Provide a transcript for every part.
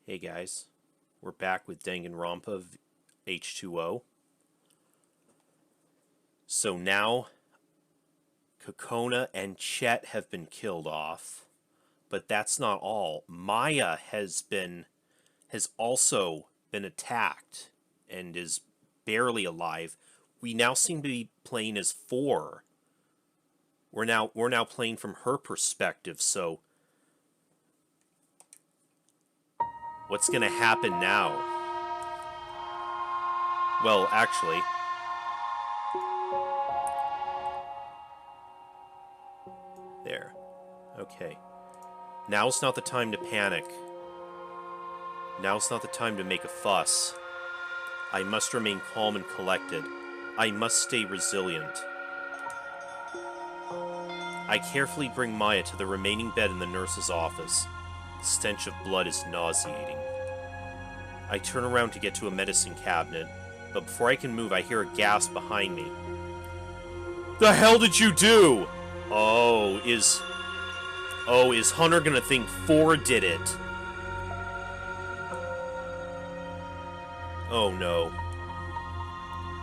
Hey guys, we're back with Danganronpa H20. So now, Kokona and Chet have been killed off, but that's not all. Maya has also been attacked and is barely alive. We now seem to be playing as 4. We're now playing from her perspective, so what's going to happen now? Well, actually, there. Okay. Now's not the time to panic. Now's not the time to make a fuss. I must remain calm and collected. I must stay resilient. I carefully bring Maya to the remaining bed in the nurse's office. The stench of blood is nauseating. I turn around to get to a medicine cabinet, but before I can move, I hear a gasp behind me. The hell did you do? Oh, is Hunter gonna think 4 did it? Oh no.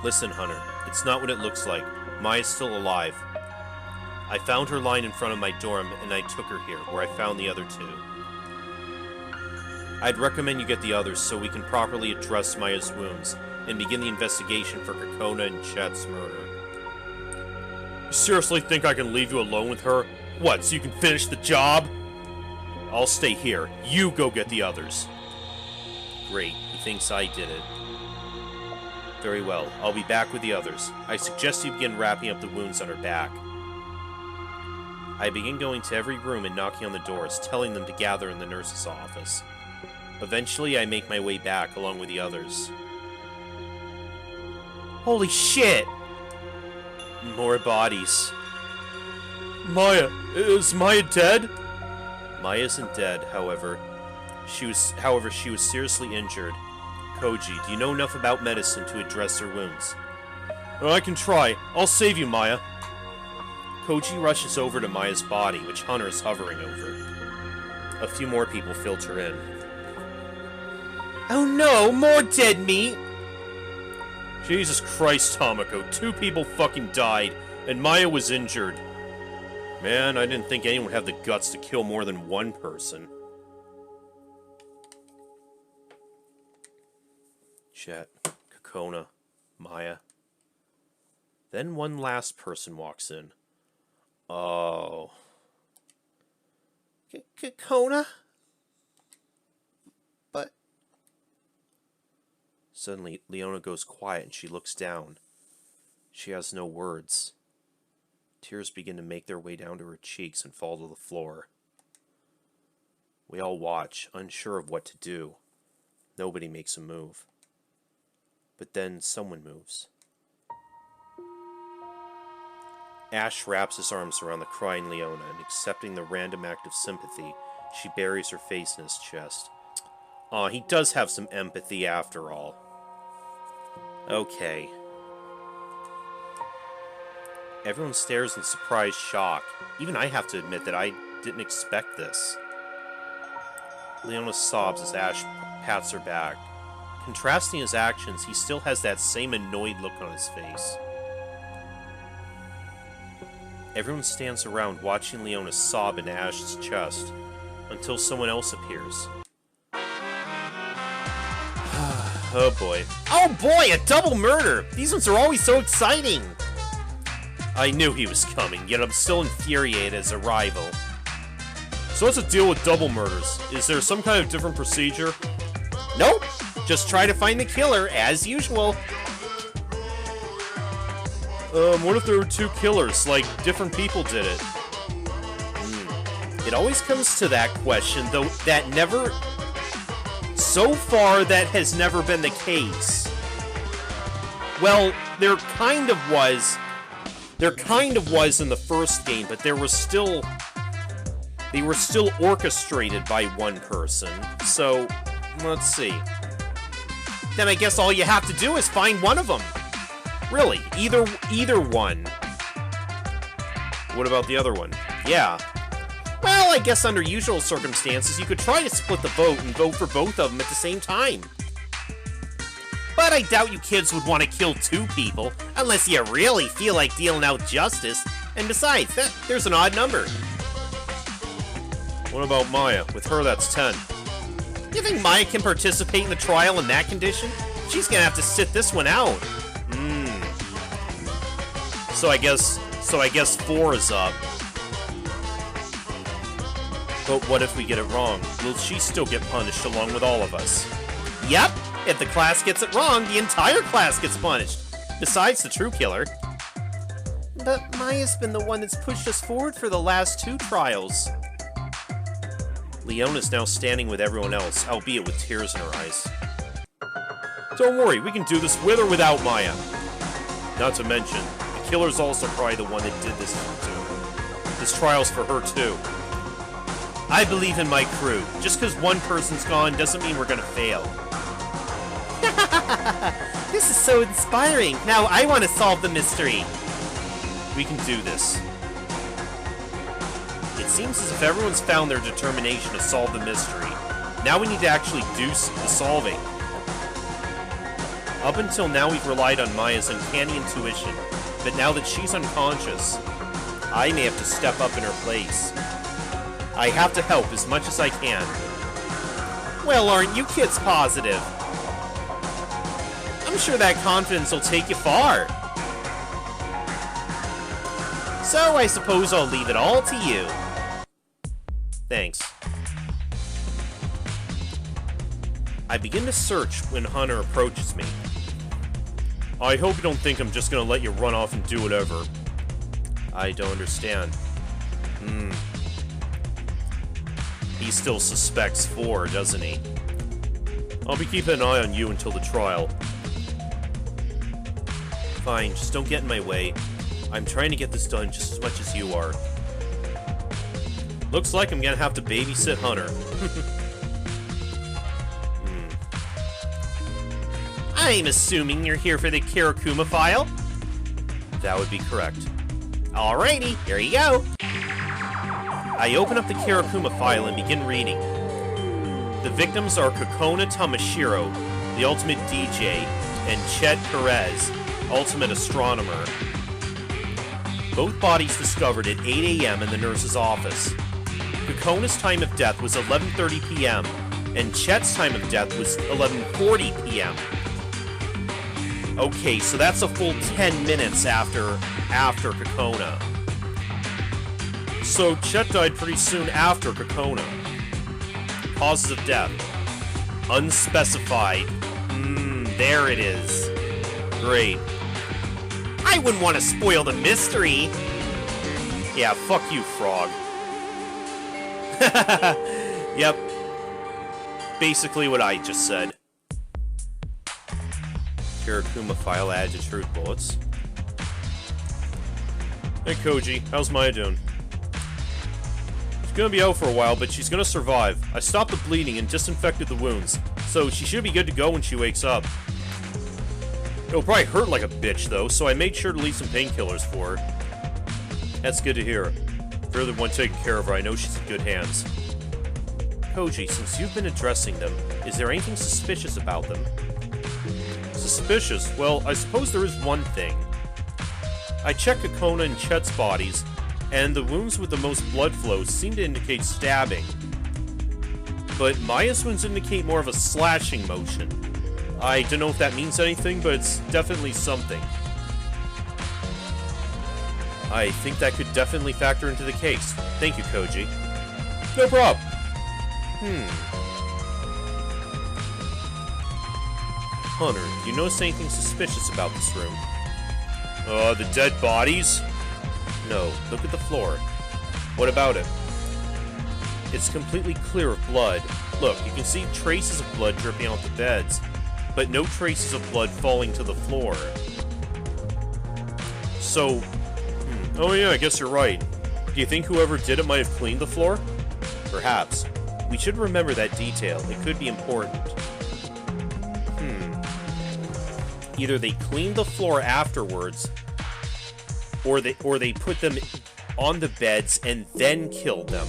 Listen, Hunter, it's not what it looks like. Maya's still alive. I found her lying in front of my dorm, and I took her here, where I found the other 2. I'd recommend you get the others so we can properly address Maya's wounds and begin the investigation for Kokona and Chet's murder. You seriously think I can leave you alone with her? What, so you can finish the job? I'll stay here. You go get the others. Great, he thinks I did it. Very well, I'll be back with the others. I suggest you begin wrapping up the wounds on her back. I begin going to every room and knocking on the doors, telling them to gather in the nurse's office. Eventually, I make my way back, along with the others. Holy shit! More bodies. Maya! Is Maya dead? Maya isn't dead, however. She was seriously injured. Koji, do you know enough about medicine to address her wounds? I can try. I'll save you, Maya. Koji rushes over to Maya's body, which Hunter is hovering over. A few more people filter in. Oh no, more dead meat! Jesus Christ, Tomoko, 2 people fucking died, and Maya was injured. Man, I didn't think anyone would have the guts to kill more than 1 person. Chet, Kokona, Maya. Then one last person walks in. Oh. Kokona? But... Suddenly, Leona goes quiet and she looks down. She has no words. Tears begin to make their way down to her cheeks and fall to the floor. We all watch, unsure of what to do. Nobody makes a move. But then someone moves. Ash wraps his arms around the crying Leona, and accepting the random act of sympathy, she buries her face in his chest. Aw, he does have some empathy after all. Okay. Everyone stares in surprised shock. Even I have to admit that I didn't expect this. Leona sobs as Ash pats her back. Contrasting his actions, he still has that same annoyed look on his face. Everyone stands around watching Leona sob into Ash's chest, until someone else appears. Oh boy. Oh boy, a double murder! These ones are always so exciting! I knew he was coming, yet I'm still infuriated as a rival. So what's the deal with double murders? Is there some kind of different procedure? Nope! Just try to find the killer, as usual. What if there were 2 killers, like different people did it? It always comes to that question, though that never... So far, that has never been the case. Well, there kind of was in the first game, but they were still orchestrated by one person. So, let's see. Then I guess all you have to do is find one of them. Really, either one. What about the other one? Yeah. Well, Well, I guess under usual circumstances, you could try to split the vote and vote for both of them at the same time. But I doubt you kids would want to kill 2 people, unless you really feel like dealing out justice. And besides, there's an odd number. What about Maya? With her, that's 10. You think Maya can participate in the trial in that condition? She's gonna have to sit this one out. So I guess 4 is up. But what if we get it wrong? Will she still get punished along with all of us? Yep! If the class gets it wrong, the entire class gets punished. Besides the true killer. But Maya's been the one that's pushed us forward for the last 2 trials. Leona's now standing with everyone else, albeit with tears in her eyes. Don't worry, we can do this with or without Maya. Not to mention, the killer's also probably the one that did this to. This trial's for her too. I believe in my crew. Just because one person's gone doesn't mean we're gonna fail. This is so inspiring. Now I want to solve the mystery. We can do this. It seems as if everyone's found their determination to solve the mystery. Now we need to actually do the solving. Up until now we've relied on Maya's uncanny intuition, but now that she's unconscious, I may have to step up in her place. I have to help as much as I can. Well, aren't you kids positive? I'm sure that confidence will take you far. So I suppose I'll leave it all to you. Thanks. I begin to search when Hunter approaches me. I hope you don't think I'm just gonna let you run off and do whatever. I don't understand. He still suspects 4, doesn't he? I'll be keeping an eye on you until the trial. Fine, just don't get in my way. I'm trying to get this done just as much as you are. Looks like I'm gonna have to babysit Hunter. I'm assuming you're here for the Kirakuma file? That would be correct. Alrighty, here you go. I open up the Kirakuma file and begin reading. The victims are Kokona Tamashiro, the ultimate DJ, and Chet Perez, ultimate astronomer. Both bodies discovered at 8 a.m. in the nurse's office. Kokona's time of death was 11:30 p.m., and Chet's time of death was 11:40 p.m. Okay, so that's a full 10 minutes after Kokona. So Chet died pretty soon after Kokona. Causes of death. Unspecified. There it is. Great. I wouldn't want to spoil the mystery. Yeah, fuck you, Frog. Yep. Basically what I just said. Kirakuma file added to truth bullets. Hey Koji, how's Maya doing? She's gonna be out for a while, but she's gonna survive. I stopped the bleeding and disinfected the wounds, so she should be good to go when she wakes up. It'll probably hurt like a bitch, though, so I made sure to leave some painkillers for her. That's good to hear. If you're the one taking care of her, I know she's in good hands. Koji, since you've been addressing them, is there anything suspicious about them? Suspicious? Well, I suppose there is one thing. I checked Kokona and Chet's bodies, and the wounds with the most blood flow seem to indicate stabbing. But Maya's wounds indicate more of a slashing motion. I don't know if that means anything, but it's definitely something. I think that could definitely factor into the case. Thank you, Koji. No prob. Hunter, do you notice anything suspicious about this room? The dead bodies? No, look at the floor. What about it? It's completely clear of blood. Look, you can see traces of blood dripping off the beds, but no traces of blood falling to the floor. So, oh yeah, I guess you're right. Do you think whoever did it might have cleaned the floor? Perhaps. We should remember that detail. It could be important. Either they cleaned the floor afterwards, or they put them on the beds and then killed them.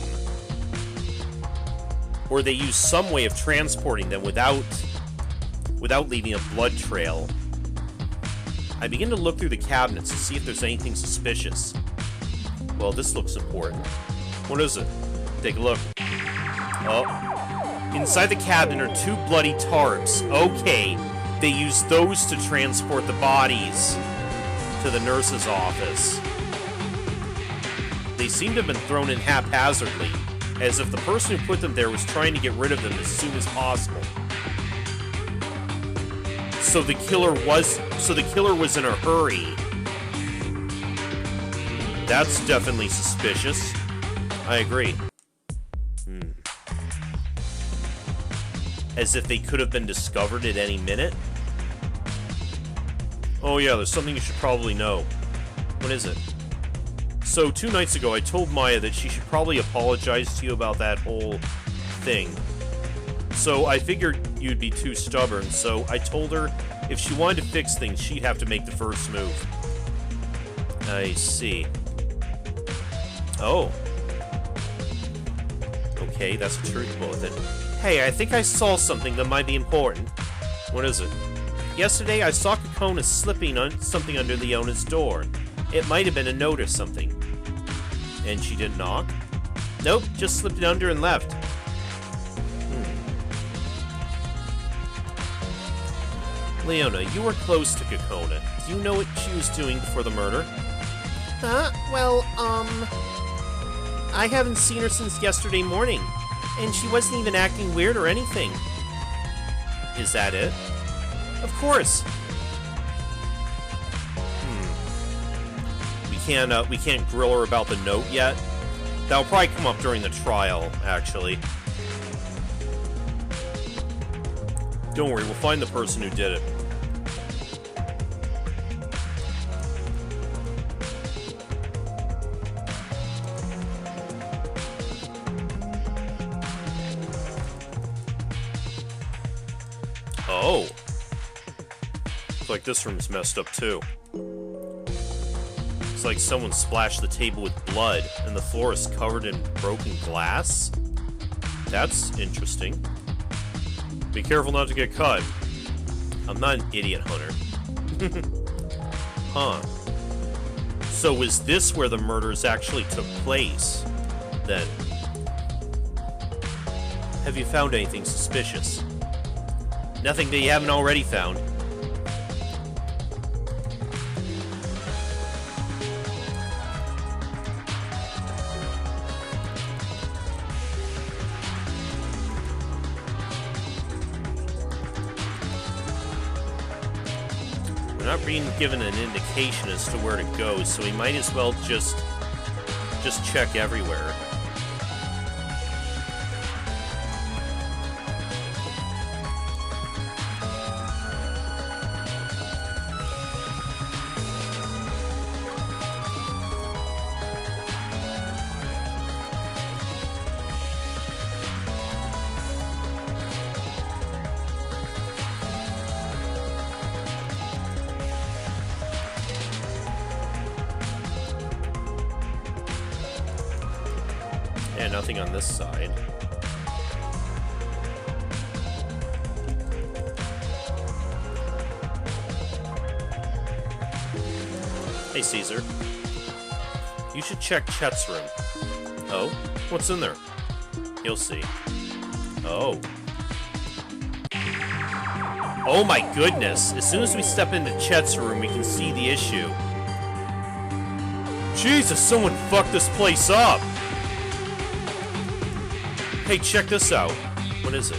Or they use some way of transporting them without leaving a blood trail. I begin to look through the cabinets to see if there's anything suspicious. Well, this looks important. What is it? Take a look. Oh. Inside the cabinet are 2 bloody tarps. Okay. They use those to transport the bodies to the nurse's office. They seem to have been thrown in haphazardly, as if the person who put them there was trying to get rid of them as soon as possible. So the killer was in a hurry. That's definitely suspicious. I agree. As if they could have been discovered at any minute. Oh yeah, there's something you should probably know. What is it? So, 2 nights ago, I told Maya that she should probably apologize to you about that whole thing. So, I figured you'd be too stubborn, so I told her if she wanted to fix things, she'd have to make the first move. I see. Oh. Okay, that's the truth with it. Hey, I think I saw something that might be important. What is it? Yesterday, I saw Kokona slipping on something under Leona's door. It might have been a note or something. And she didn't knock? Nope, just slipped it under and left. Leona, you were close to Kokona. Do you know what she was doing before the murder? Well, I haven't seen her since yesterday morning. And she wasn't even acting weird or anything. Is that it? Of course. We can't grill her about the note yet. That'll probably come up during the trial, actually. Don't worry, we'll find the person who did it. Oh. Looks like this room's messed up too. It's like someone splashed the table with blood, and the floor is covered in broken glass? That's interesting. Be careful not to get cut. I'm not an idiot hunter. Huh. So was this where the murders actually took place, then? Have you found anything suspicious? Nothing that you haven't already found. We're not being given an indication as to where to go, so we might as well just check everywhere. And nothing on this side. Hey, Caesar. You should check Chet's room. Oh? What's in there? You'll see. Oh. Oh my goodness! As soon as we step into Chet's room, we can see the issue. Jesus, someone fucked this place up! Hey, check this out. What is it?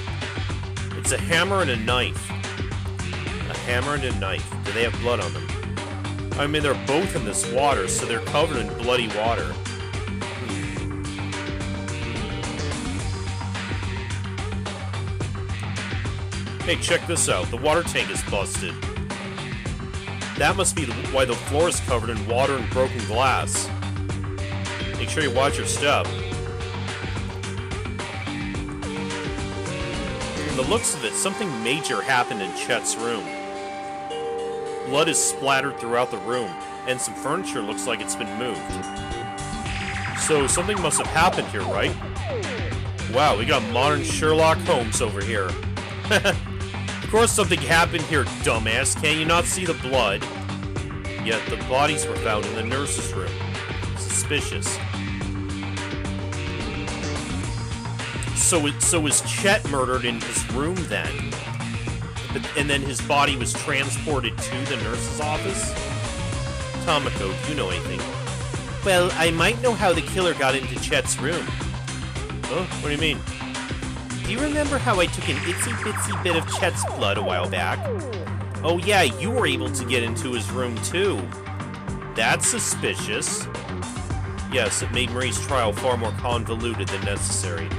It's a hammer and a knife. A hammer and a knife. Do they have blood on them? I mean, they're both in this water, so they're covered in bloody water. Hey, check this out. The water tank is busted. That must be why the floor is covered in water and broken glass. Make sure you watch your step. From the looks of it, something major happened in Chet's room. Blood is splattered throughout the room, and some furniture looks like it's been moved. So something must have happened here, right? Wow, we got modern Sherlock Holmes over here. Of course something happened here, dumbass. Can you not see the blood? Yet the bodies were found in the nurse's room. Suspicious. So was Chet murdered in his room then? And then his body was transported to the nurse's office? Tomoko, do you know anything? Well, I might know how the killer got into Chet's room. Huh? What do you mean? Do you remember how I took an itsy-bitsy bit of Chet's blood a while back? Oh yeah, you were able to get into his room too. That's suspicious. Yes, it made Marie's trial far more convoluted than necessary.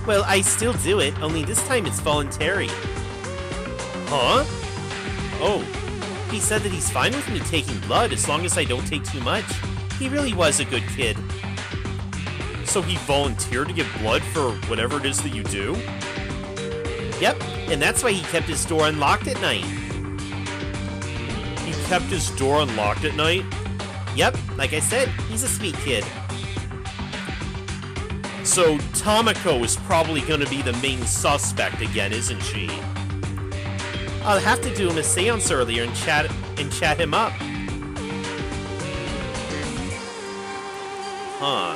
Well, I still do it, only this time it's voluntary. Huh? Oh. He said that he's fine with me taking blood as long as I don't take too much. He really was a good kid. So he volunteered to give blood for whatever it is that you do? Yep, and that's why he kept his door unlocked at night. He kept his door unlocked at night? Yep, like I said, he's a sweet kid. So Tomoko is probably going to be the main suspect again, isn't she? I'll have to do him a seance earlier and chat him up. Huh.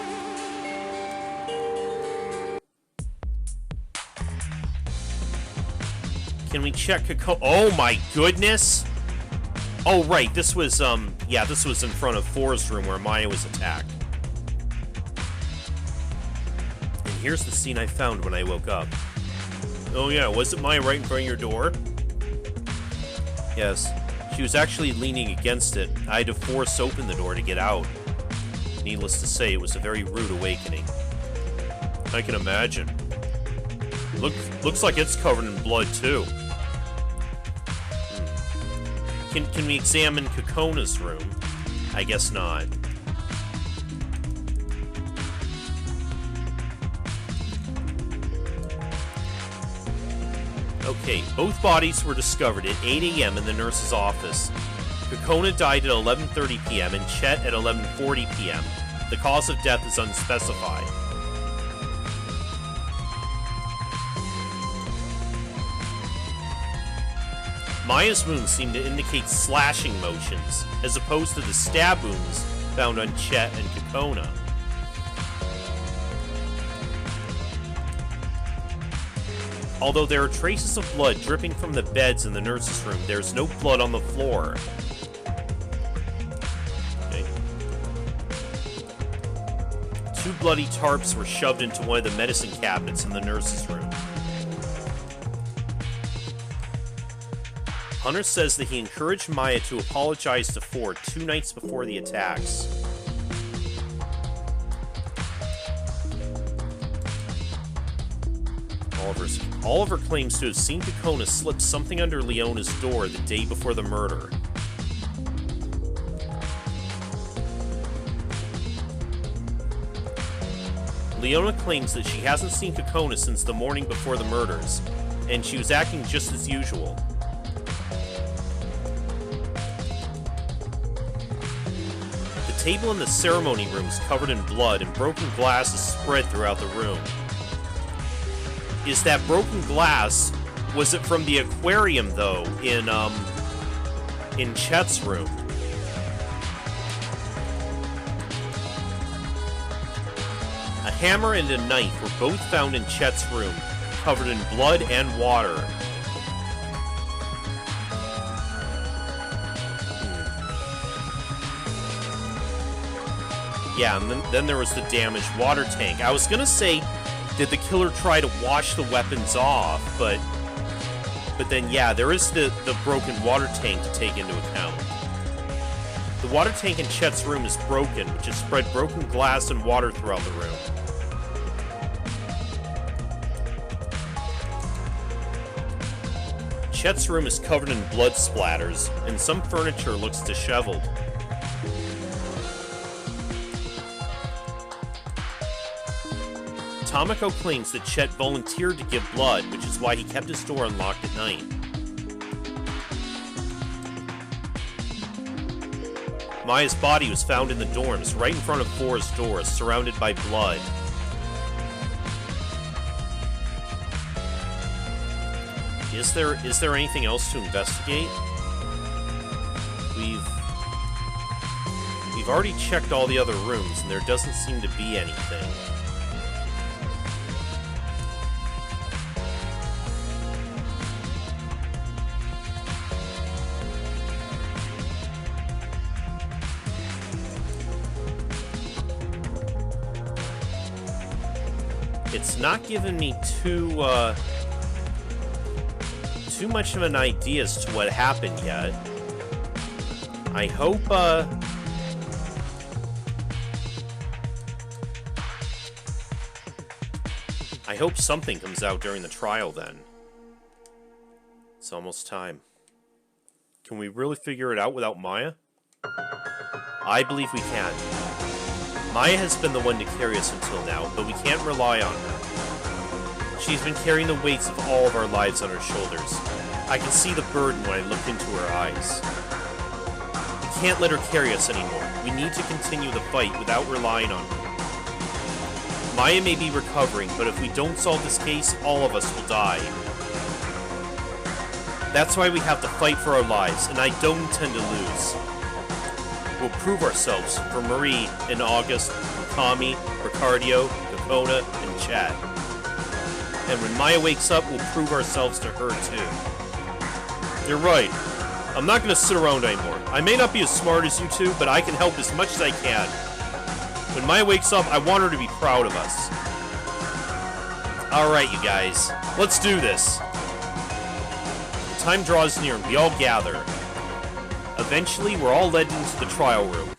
Can we check oh my goodness! Oh right, this was yeah, this was in front of Four's room where Maya was attacked. And here's the scene I found when I woke up. Oh yeah, wasn't Maya right in front of your door? Yes, she was actually leaning against it. I had to force open the door to get out. Needless to say, it was a very rude awakening. I can imagine. Looks like it's covered in blood, too. Can we examine Kakona's room? I guess not. Okay, both bodies were discovered at 8 a.m. in the nurse's office. Kakona died at 11:30 p.m. and Chet at 11:40 p.m. The cause of death is unspecified. Maya's wounds seem to indicate slashing motions, as opposed to the stab wounds found on Chet and Kakona. Although there are traces of blood dripping from the beds in the nurse's room, there's no blood on the floor. Okay. 2 bloody tarps were shoved into one of the medicine cabinets in the nurse's room. Hunter says that he encouraged Maya to apologize to Ford 2 nights before the attacks. Oliver claims to have seen Kakona slip something under Leona's door the day before the murder. Leona claims that she hasn't seen Kakona since the morning before the murders, and she was acting just as usual. The table in the ceremony room is covered in blood, and broken glass is spread throughout the room. Is that broken glass, was it from the aquarium, though, in Chet's room? A hammer and a knife were both found in Chet's room, covered in blood and water. Yeah, and then there was the damaged water tank. I was gonna say, did the killer try to wash the weapons off? But then, yeah, there is the broken water tank to take into account. The water tank in Chet's room is broken, which has spread broken glass and water throughout the room. Chet's room is covered in blood splatters, and some furniture looks disheveled. Tomoko claims that Chet volunteered to give blood, which is why he kept his door unlocked at night. Maya's body was found in the dorms, right in front of Four's door, surrounded by blood. Is there anything else to investigate? We've already checked all the other rooms, and there doesn't seem to be anything. It's not giving me too much of an idea as to what happened yet. I hope, I hope something comes out during the trial, then. It's almost time. Can we really figure it out without Maya? I believe we can. Maya has been the one to carry us until now, but we can't rely on her. She's been carrying the weights of all of our lives on her shoulders. I can see the burden when I look into her eyes. We can't let her carry us anymore. We need to continue the fight without relying on her. Maya may be recovering, but if we don't solve this case, all of us will die. That's why we have to fight for our lives, and I don't intend to lose. We'll prove ourselves for Marie and August, Kami, Ricardio, Kokona, and Chad. And when Maya wakes up, we'll prove ourselves to her, too. You're right. I'm not going to sit around anymore. I may not be as smart as you two, but I can help as much as I can. When Maya wakes up, I want her to be proud of us. Alright, you guys. Let's do this. The time draws near and we all gather. Eventually, we're all led into the trial room.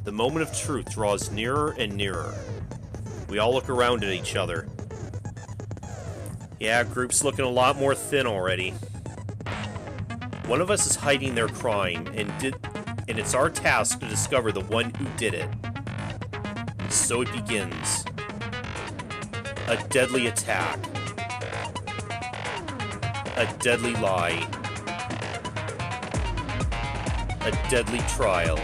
The moment of truth draws nearer and nearer. We all look around at each other. Yeah, group's looking a lot more thin already. One of us is hiding their crime, and it's our task to discover the one who did it. So it begins. A deadly attack. A deadly lie. A deadly trial.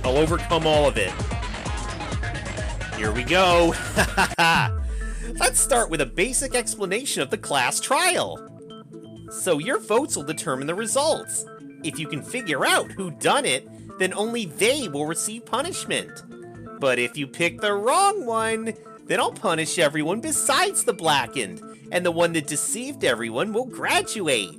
I'll overcome all of it. Here we go! Let's start with a basic explanation of the class trial. So your votes will determine the results. If you can figure out who done it, then only they will receive punishment. But if you pick the wrong one, then I'll punish everyone besides the blackened, and the one that deceived everyone will graduate.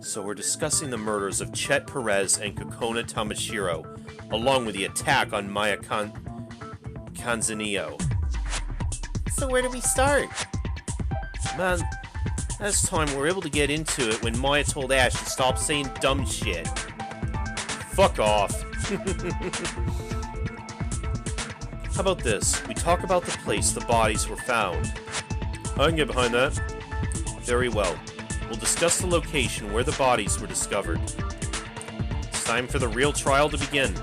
So we're discussing the murders of Chet Perez and Kokona Tamashiro, along with the attack on Maya Canzanillo. So where do we start? Man, last time we were able to get into it when Maya told Ash to stop saying dumb shit. Fuck off. How about this? We talk about the place the bodies were found. I can get behind that. Very well. We'll discuss the location where the bodies were discovered. It's time for the real trial to begin.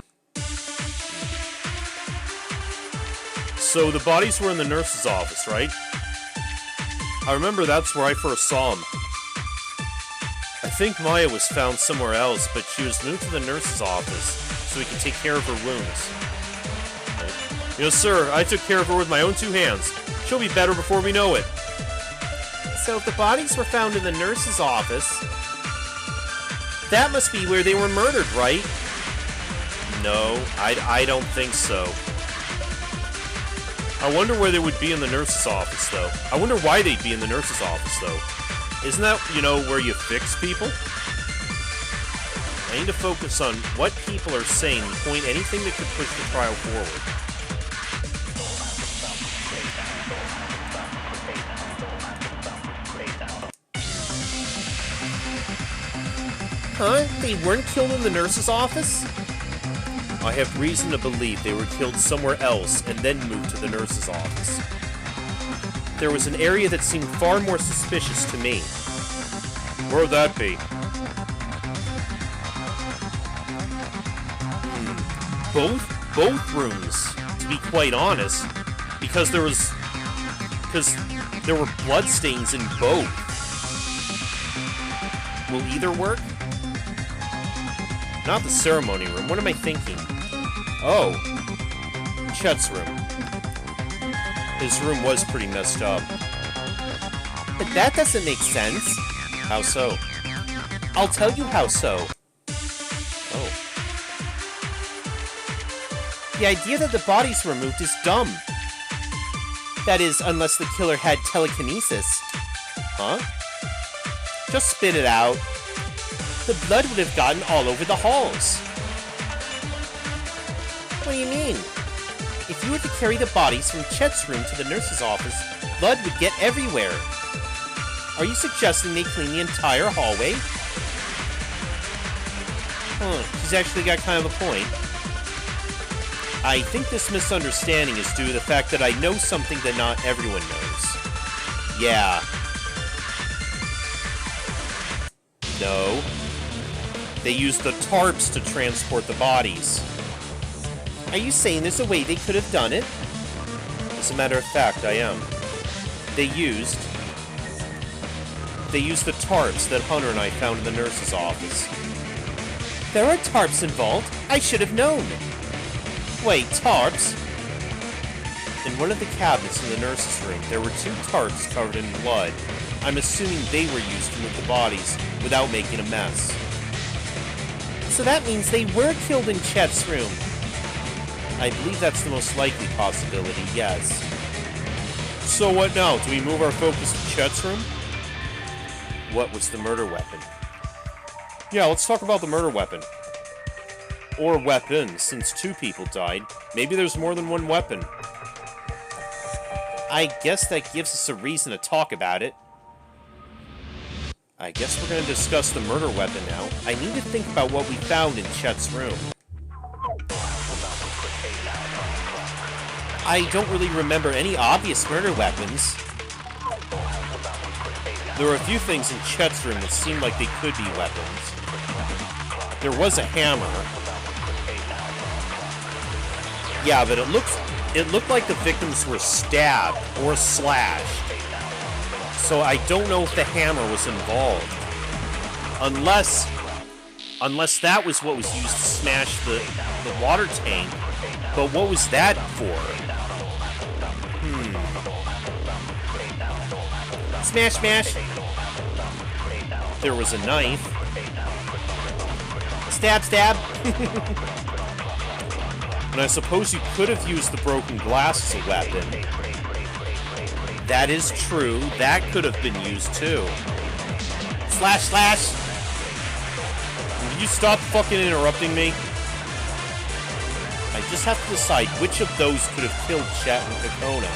So the bodies were in the nurse's office, right? I remember that's where I first saw them. I think Maya was found somewhere else, but she was moved to the nurse's office so we could take care of her wounds. Yes, sir. I took care of her with my own two hands. She'll be better before we know it. So if the bodies were found in the nurse's office, that must be where they were murdered, right? No, I don't think so. I wonder where they would be in the nurse's office, though. I wonder why they'd be in the nurse's office, though. Isn't that, you know, where you fix people? I need to focus on what people are saying and point anything that could push the trial forward. Huh? They weren't killed in the nurse's office? I have reason to believe they were killed somewhere else and then moved to the nurse's office. There was an area that seemed far more suspicious to me. Where'd that be? Both rooms, to be quite honest, because there were bloodstains in both. Will either work? Not the ceremony room. What am I thinking? Oh. Chet's room. His room was pretty messed up. But that doesn't make sense. How so? I'll tell you how so. Oh. The idea that the bodies were removed is dumb. That is, unless the killer had telekinesis. Huh? Just spit it out. The blood would have gotten all over the halls. What do you mean? If you were to carry the bodies from Chet's room to the nurse's office, blood would get everywhere. Are you suggesting they clean the entire hallway? She's actually got kind of a point. I think this misunderstanding is due to the fact that I know something that not everyone knows. Yeah. No. They used the tarps to transport the bodies. Are you saying there's a way they could have done it? As a matter of fact, I am. They used the tarps that Hunter and I found in the nurse's office. There are tarps involved. I should have known. Wait, tarps? In one of the cabinets in the nurse's room, there were 2 tarps covered in blood. I'm assuming they were used to move the bodies without making a mess. So that means they were killed in Chet's room. I believe that's the most likely possibility, yes. So what now? Do we move our focus to Chet's room? What was the murder weapon? Yeah, let's talk about the murder weapon. Or weapons, since 2 people died. Maybe there's more than one weapon. I guess that gives us a reason to talk about it. I guess we're going to discuss the murder weapon now. I need to think about what we found in Chet's room. I don't really remember any obvious murder weapons. There were a few things in Chet's room that seemed like they could be weapons. There was a hammer. Yeah, but it looked like the victims were stabbed or slashed. So I don't know if the hammer was involved. Unless that was what was used to smash the water tank. But what was that for? Smash, smash. There was a knife. Stab, stab. And I suppose you could have used the broken glass as a weapon. That is true. That could have been used too. Slash, slash. Will you stop fucking interrupting me? I just have to decide which of those could have killed Chet and Kakona.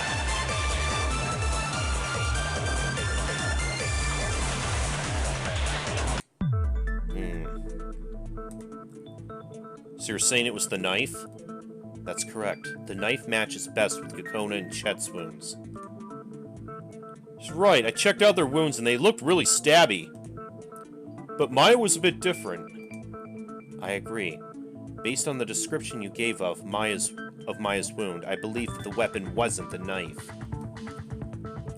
So you're saying it was the knife? That's correct. The knife matches best with Kakona and Chet's wounds. She's right, I checked out their wounds and they looked really stabby. But Maya was a bit different. I agree. Based on the description you gave of Maya's wound, I believe that the weapon wasn't the knife.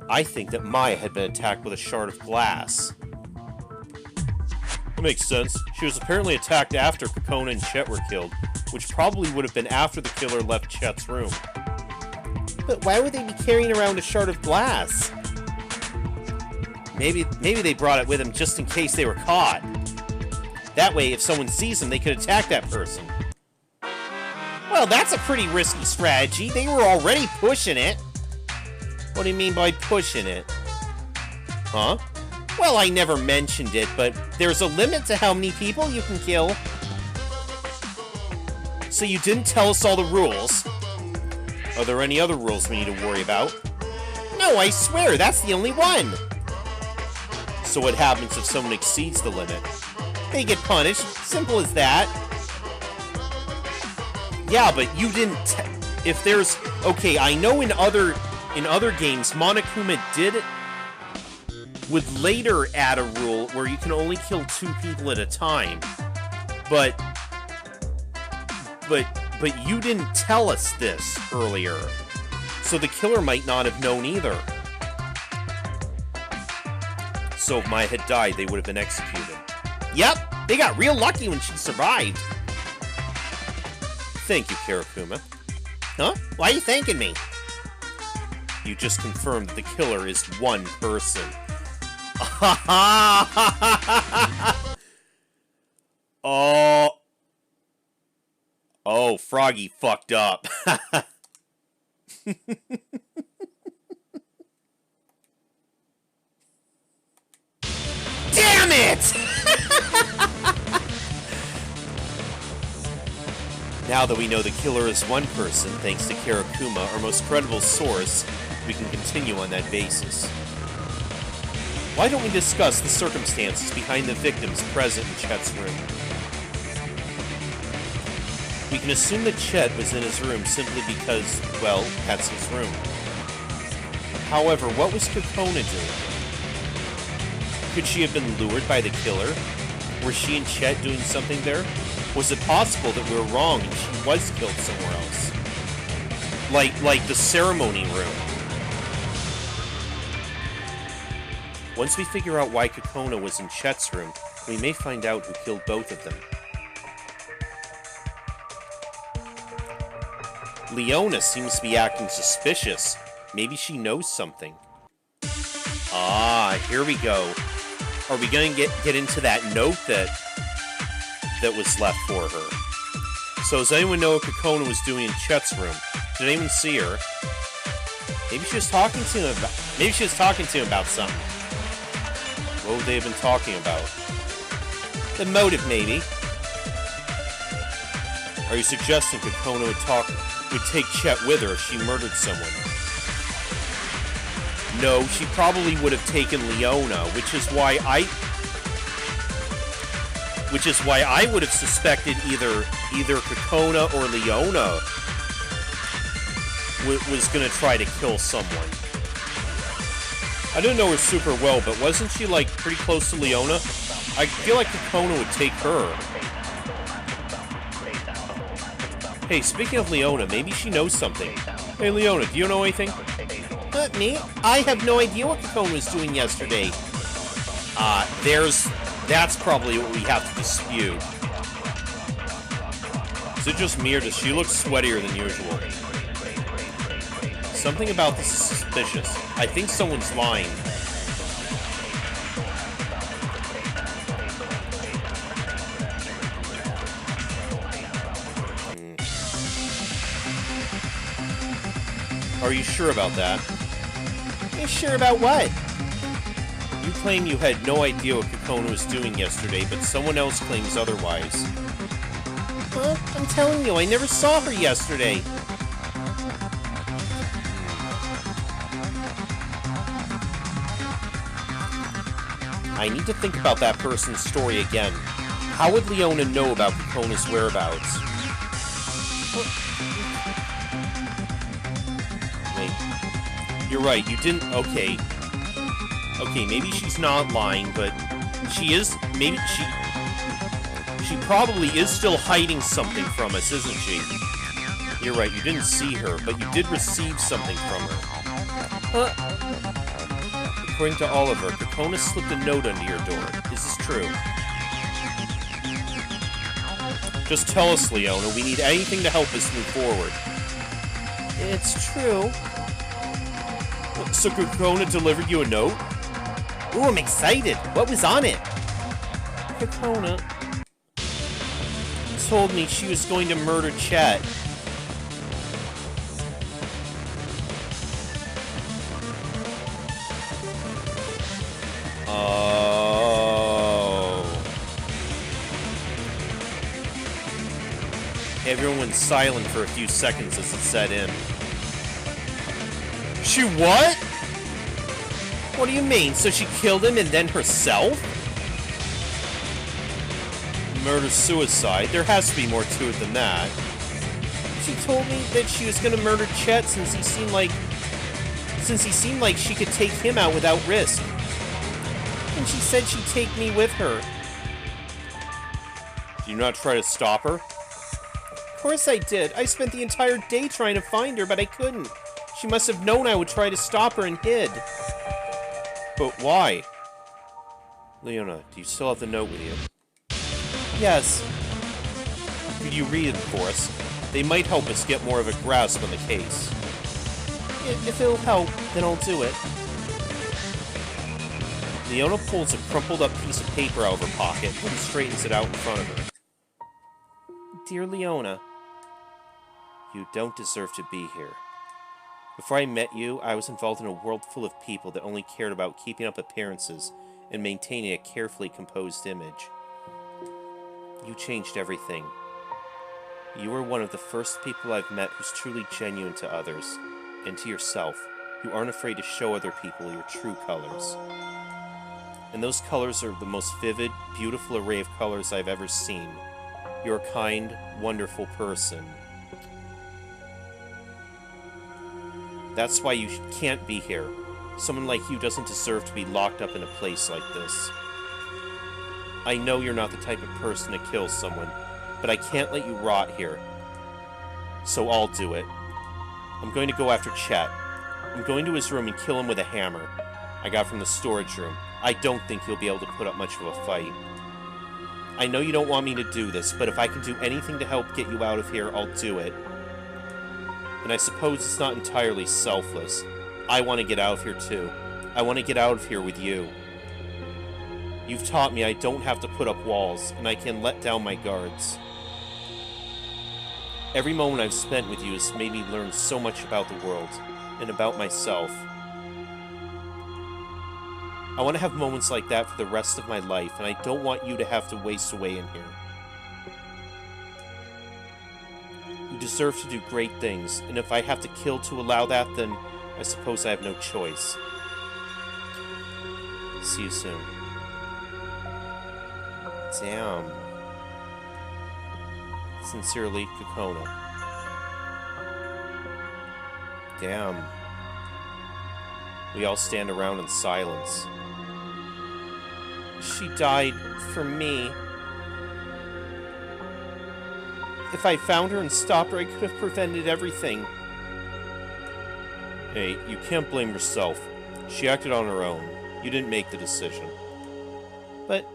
I think that Maya had been attacked with a shard of glass. That makes sense. She was apparently attacked after Kakona and Chet were killed, which probably would have been after the killer left Chet's room. But why would they be carrying around a shard of glass? Maybe they brought it with them just in case they were caught. That way, if someone sees them, they could attack that person. Well, that's a pretty risky strategy. They were already pushing it. What do you mean by pushing it? Huh? Well, I never mentioned it, but there's a limit to how many people you can kill. So you didn't tell us all the rules. Are there any other rules we need to worry about? No, I swear, that's the only one. So what happens if someone exceeds the limit? They get punished. Simple as that. Yeah, but you didn't. If there's okay, I know in other games, Monokuma would later add a rule where you can only kill 2 people at a time. But you didn't tell us this earlier, so the killer might not have known either. So if Maya had died, they would have been executed. Yep, they got real lucky when she survived. Thank you, Karakuma. Huh? Why are you thanking me? You just confirmed that the killer is one person. Oh. Oh, Froggy fucked up. Damn it! Now that we know the killer is one person, thanks to Karakuma, our most credible source, we can continue on that basis. Why don't we discuss the circumstances behind the victims present in Chet's room? We can assume that Chet was in his room simply because, well, that's his room. However, what was Kokona doing? Could she have been lured by the killer? Were she and Chet doing something there? Was it possible that we're wrong and she was killed somewhere else? Like the ceremony room. Once we figure out why Kokona was in Chet's room, we may find out who killed both of them. Leona seems to be acting suspicious. Maybe she knows something. Ah, here we go. Are we gonna get into that note that was left for her? So does anyone know what Kokona was doing in Chet's room? Did anyone see her? Maybe she was talking to him about something. What would they have been talking about? The motive, maybe. Are you suggesting Kokona would take Chet with her if she murdered someone? No, she probably would have taken Leona, which is why I would have suspected either Kokona or Leona was gonna try to kill someone. I didn't know her super well, but wasn't she, like, pretty close to Leona? I feel like Kokona would take her. Hey, speaking of Leona, maybe she knows something. Hey, Leona, do you know anything? Me? I have no idea what Kokona was doing yesterday. That's probably what we have to dispute. Is it just me, or does she look sweatier than usual? Something about this is suspicious. I think someone's lying. Are you sure about that? You sure about what? You claim you had no idea what Kokona was doing yesterday, but someone else claims otherwise. Well, I'm telling you, I never saw her yesterday. I need to think about that person's story again. How would Leona know about Kokona's whereabouts? Wait. You're right, you didn't... Okay. Okay, maybe she's not lying, but she is... Maybe she... She probably is still hiding something from us, isn't she? You're right, you didn't see her, but you did receive something from her. According to Oliver, Kokona slipped a note under your door. Is this true? Just tell us, Leona. We need anything to help us move forward. It's true. So Kokona delivered you a note? Ooh, I'm excited. What was on it? Kokona told me she was going to murder Chet. Oh. Everyone went silent for a few seconds as it set in. She what? What do you mean? So she killed him and then herself? Murder-suicide? There has to be more to it than that. She told me that she was gonna murder Chet since he seemed like she could take him out without risk. And she said she'd take me with her. Did you not try to stop her? Of course I did. I spent the entire day trying to find her, but I couldn't. She must have known I would try to stop her and hid. But why? Leona, do you still have the note with you? Yes. Could you read it for us? They might help us get more of a grasp on the case. If it'll help, then I'll do it. Leona pulls a crumpled up piece of paper out of her pocket and straightens it out in front of her. Dear Leona, you don't deserve to be here. Before I met you, I was involved in a world full of people that only cared about keeping up appearances and maintaining a carefully composed image. You changed everything. You were one of the first people I've met who's truly genuine to others, and to yourself, who aren't afraid to show other people your true colors. And those colors are the most vivid, beautiful array of colors I've ever seen. You're a kind, wonderful person. That's why you can't be here. Someone like you doesn't deserve to be locked up in a place like this. I know you're not the type of person to kill someone, but I can't let you rot here. So I'll do it. I'm going to go after Chet. I'm going to his room and kill him with a hammer I got from the storage room. I don't think he'll be able to put up much of a fight. I know you don't want me to do this, but if I can do anything to help get you out of here, I'll do it. And I suppose it's not entirely selfless. I want to get out of here too. I want to get out of here with you. You've taught me I don't have to put up walls, and I can let down my guards. Every moment I've spent with you has made me learn so much about the world, and about myself. I want to have moments like that for the rest of my life, and I don't want you to have to waste away in here. You deserve to do great things, and if I have to kill to allow that, then I suppose I have no choice. See you soon. Damn. Sincerely, Kokona. Damn. We all stand around in silence. She died for me. If I found her and stopped her, I could have prevented everything. Hey, you can't blame yourself. She acted on her own. You didn't make the decision. But,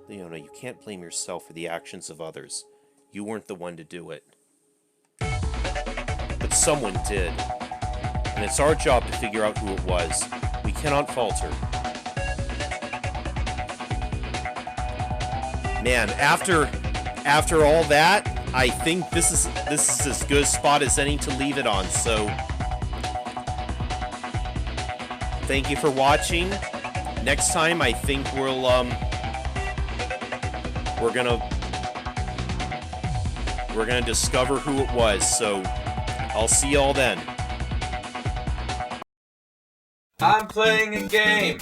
Leona, you can't blame yourself for the actions of others. You weren't the one to do it. But someone did. And it's our job to figure out who it was. We cannot falter. Man, after all that, I think this is as good a spot as any to leave it on, so thank you for watching. Next time, I think we're gonna discover who it was, so I'll see y'all then. I'm playing a game.